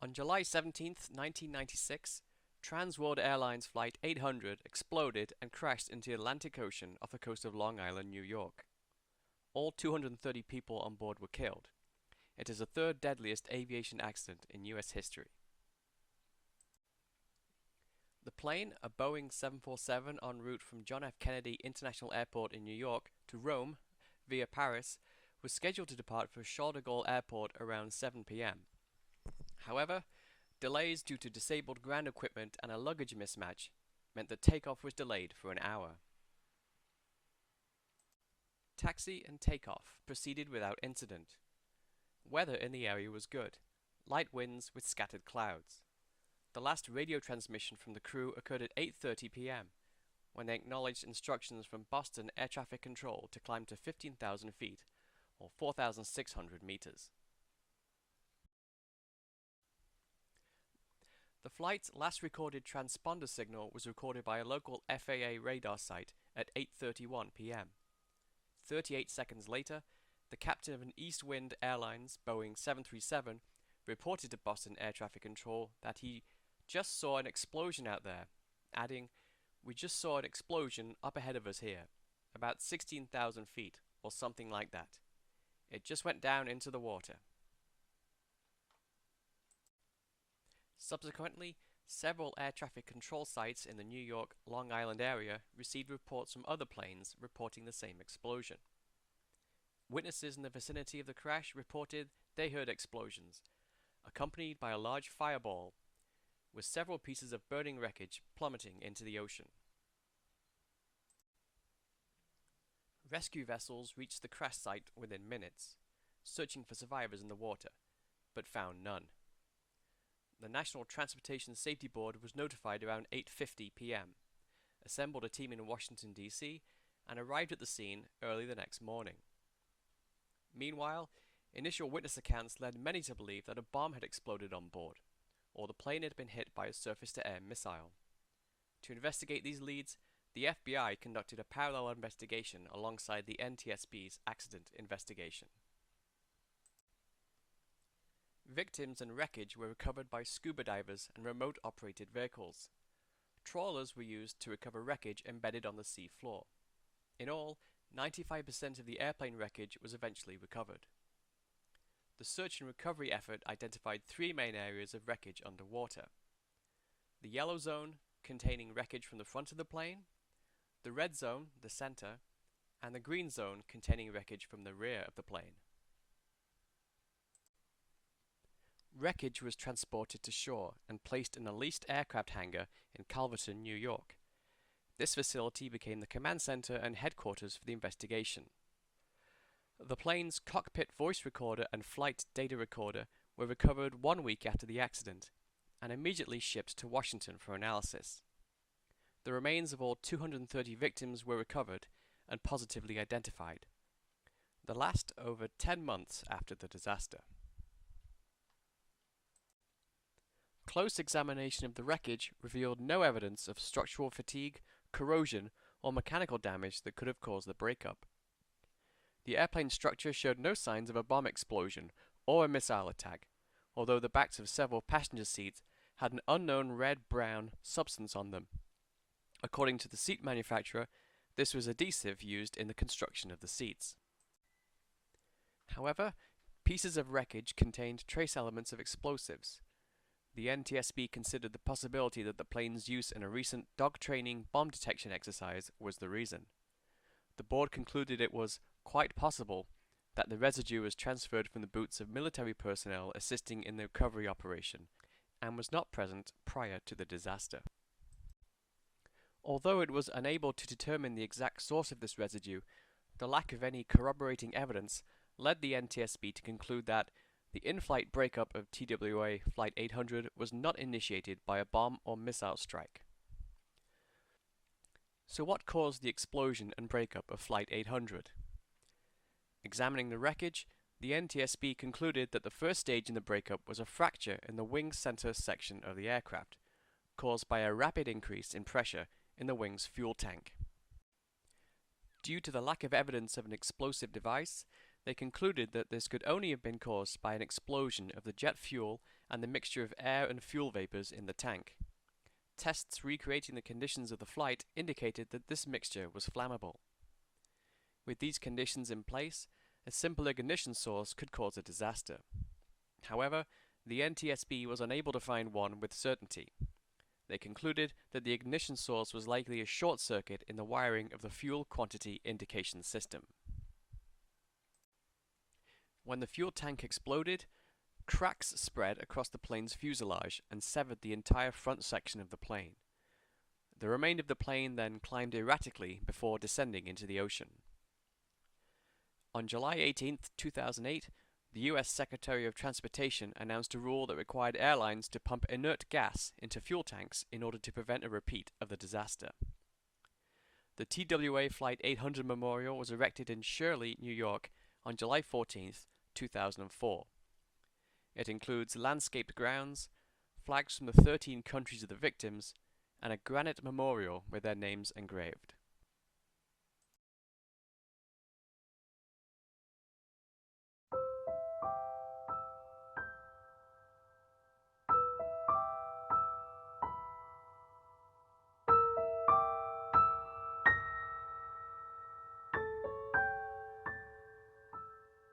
On July 17th, 1996, Trans World Airlines Flight 800 exploded and crashed into the Atlantic Ocean off the coast of Long Island, New York. All 230 people on board were killed. It is the third deadliest aviation accident in US history. The plane, a Boeing 747 en route from John F. Kennedy International Airport in New York to Rome via Paris, was scheduled to depart for Charles de Gaulle Airport around 7 p.m. However, delays due to disabled ground equipment and a luggage mismatch meant that takeoff was delayed for an hour. Taxi and takeoff proceeded without incident. Weather in the area was good, light winds with scattered clouds. The last radio transmission from the crew occurred at 8:30 p.m., when they acknowledged instructions from Boston Air Traffic Control to climb to 15,000 feet, or 4,600 meters. The flight's last recorded transponder signal was recorded by a local FAA radar site at 8:31 p.m. 38 seconds later, the captain of an East Wind Airlines Boeing 737 reported to Boston Air Traffic Control that he just saw an explosion out there, adding, "We just saw an explosion up ahead of us here, about 16,000 feet, or something like that. It just went down into the water." Subsequently, several air traffic control sites in the New York, Long Island area received reports from other planes reporting the same explosion. Witnesses in the vicinity of the crash reported they heard explosions, accompanied by a large fireball, with several pieces of burning wreckage plummeting into the ocean. Rescue vessels reached the crash site within minutes, searching for survivors in the water, but found none. The National Transportation Safety Board was notified around 8:50 p.m., assembled a team in Washington, D.C., and arrived at the scene early the next morning. Meanwhile, initial witness accounts led many to believe that a bomb had exploded on board, or the plane had been hit by a surface-to-air missile. To investigate these leads, the FBI conducted a parallel investigation alongside the NTSB's accident investigation. Victims and wreckage were recovered by scuba divers and remote-operated vehicles. Trawlers were used to recover wreckage embedded on the sea floor. In all, 95% of the airplane wreckage was eventually recovered. The search and recovery effort identified three main areas of wreckage underwater: the yellow zone, containing wreckage from the front of the plane; the red zone, the center; and the green zone, containing wreckage from the rear of the plane. Wreckage was transported to shore and placed in a leased aircraft hangar in Calverton, New York. This facility became the command center and headquarters for the investigation. The plane's cockpit voice recorder and flight data recorder were recovered 1 week after the accident and immediately shipped to Washington for analysis. The remains of all 230 victims were recovered and positively identified, the last over 10 months after the disaster. Close examination of the wreckage revealed no evidence of structural fatigue, corrosion, or mechanical damage that could have caused the breakup. The airplane structure showed no signs of a bomb explosion or a missile attack, although the backs of several passenger seats had an unknown red-brown substance on them. According to the seat manufacturer, this was adhesive used in the construction of the seats. However, pieces of wreckage contained trace elements of explosives. The NTSB considered the possibility that the plane's use in a recent dog training bomb detection exercise was the reason. The board concluded it was quite possible that the residue was transferred from the boots of military personnel assisting in the recovery operation and was not present prior to the disaster. Although it was unable to determine the exact source of this residue, the lack of any corroborating evidence led the NTSB to conclude that the in-flight breakup of TWA Flight 800 was not initiated by a bomb or missile strike. So what caused the explosion and breakup of Flight 800? Examining the wreckage, the NTSB concluded that the first stage in the breakup was a fracture in the wing center section of the aircraft, caused by a rapid increase in pressure in the wing's fuel tank. Due to the lack of evidence of an explosive device, They concluded that this could only have been caused by an explosion of the jet fuel and the mixture of air and fuel vapors in the tank. Tests recreating the conditions of the flight indicated that this mixture was flammable. With these conditions in place, a simple ignition source could cause a disaster. However, the NTSB was unable to find one with certainty. They concluded that the ignition source was likely a short circuit in the wiring of the fuel quantity indication system. When the fuel tank exploded, cracks spread across the plane's fuselage and severed the entire front section of the plane. The remainder of the plane then climbed erratically before descending into the ocean. On July 18, 2008, the US Secretary of Transportation announced a rule that required airlines to pump inert gas into fuel tanks in order to prevent a repeat of the disaster. The TWA Flight 800 memorial was erected in Shirley, New York on July 14, 2004. It includes landscaped grounds, flags from the 13 countries of the victims, and a granite memorial with their names engraved.